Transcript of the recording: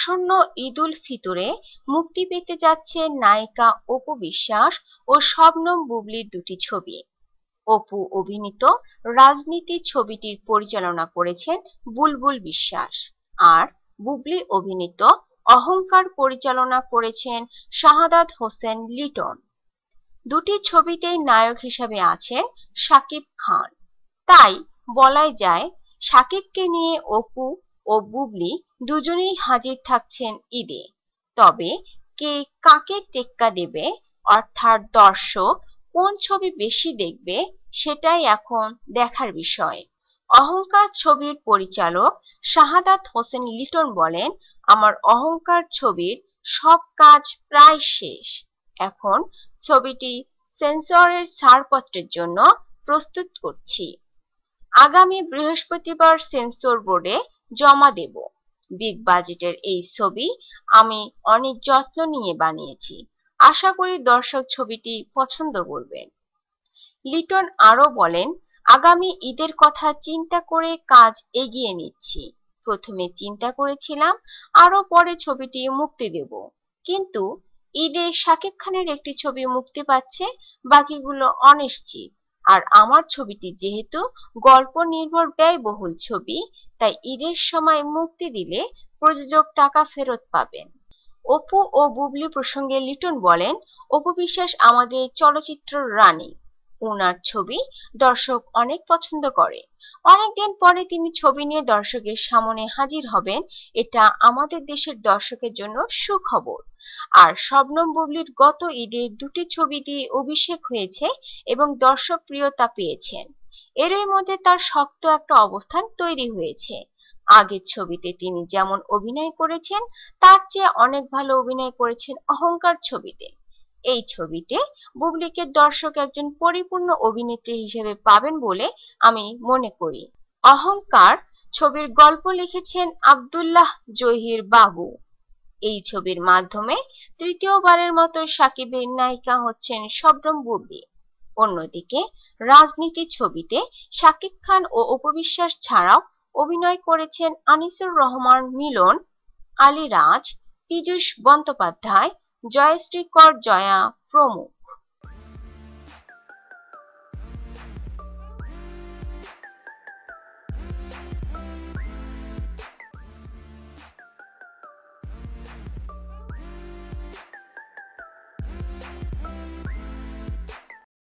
আসন্ন ঈদ উল ফিতরে মুক্তি পেতে যাচ্ছে নায়িকা অপু বিশ্বাস ও শবনম বুবলির দুটি ছবি। অপু অভিনীত রাজনীতি ছবিটির পরিচালনা করেছেন বুলবুল বিশ্বাস, আর বুবলি অভিনীত অহংকার পরিচালনা করেছেন শাহাদাত হোসেন লিটন। দুটি ছবিতেই নায়ক হিসেবে আছেন শাকিব খান। তাই বলাই যায় শাকিবকে নিয়ে অপু ও বুবলি দুজনেই হাজির থাকছেন ঈদে। তবে কে কাকে টেক্কা দেবে, অর্থাৎ দর্শক কোন ছবি বেশি দেখবে, সেটাই এখন দেখার বিষয়। অহংকার ছবির পরিচালক শাহাদাত হোসেন লিটন বলেন, আমার অহংকার ছবির সব কাজ প্রায় শেষ। এখন ছবিটি সেন্সরের ছাড়পত্রের জন্য প্রস্তুত করছি। আগামী বৃহস্পতিবার সেন্সর বোর্ডে জমা দেব। বিগ বাজেটের এই ছবি আমি অনেক যত্ন নিয়ে বানিয়েছি। আশা করি দর্শক ছবিটি পছন্দ করবেন। লিটন আরো বলেন, আগামী ঈদের কথা চিন্তা করে কাজ এগিয়ে নিচ্ছি। প্রথমে চিন্তা করেছিলাম আরো পরে ছবিটি মুক্তি দেব, কিন্তু ঈদে শাকিব খানের একটি ছবি মুক্তি পাচ্ছে, বাকিগুলো অনিশ্চিত। আর আমার ছবিটি যেহেতু গল্প নির্ভর ব্যয়বহুল ছবি, তাই ঈদের সময় মুক্তি দিলে প্রযোজক টাকা ফেরত পাবেন। অপু ও বুবলি প্রসঙ্গে লিটন বলেন, অপু বিশ্বাস আমাদের চলচ্চিত্র রানী। ওনার ছবি দর্শক অনেক পছন্দ করে। অনেকদিন পরে তিনি ছবি নিয়ে দর্শকের সামনে হাজির হবেন, এটা আমাদের দেশের দর্শকের জন্য সুখবর। আর শবনম বুবলির গত ঈদে দুটি ছবি দিয়ে অভিষেক হয়েছে এবং দর্শক প্রিয়তা পেয়েছেন। এরই মধ্যে তার শক্ত একটা অবস্থান তৈরি হয়েছে। আগের ছবিতে তিনি যেমন অভিনয় করেছেন, তার চেয়ে অনেক ভালো অভিনয় করেছেন অহংকার ছবিতে। এই ছবিতে বুবলিকে দর্শক একজন পরিপূর্ণ অভিনেত্রী হিসেবে পাবেন বলে আমি মনে করি। অহংকার ছবির গল্প লিখেছেন আব্দুল্লাহ জহির বাবু। এই ছবির মাধ্যমে তৃতীয়বারের মতো শাকিবের নায়িকা হচ্ছেন শবনম বুবলি। অন্যদিকে রাজনীতি ছবিতে শাকিব খান ও অপু বিশ্বাস ছাড়াও অভিনয় করেছেন আনিসুর রহমান মিলন, আলী রাজ, পীযূষ বন্দ্যোপাধ্যায়, জয়শ্রী কর জয়া প্রমুখ।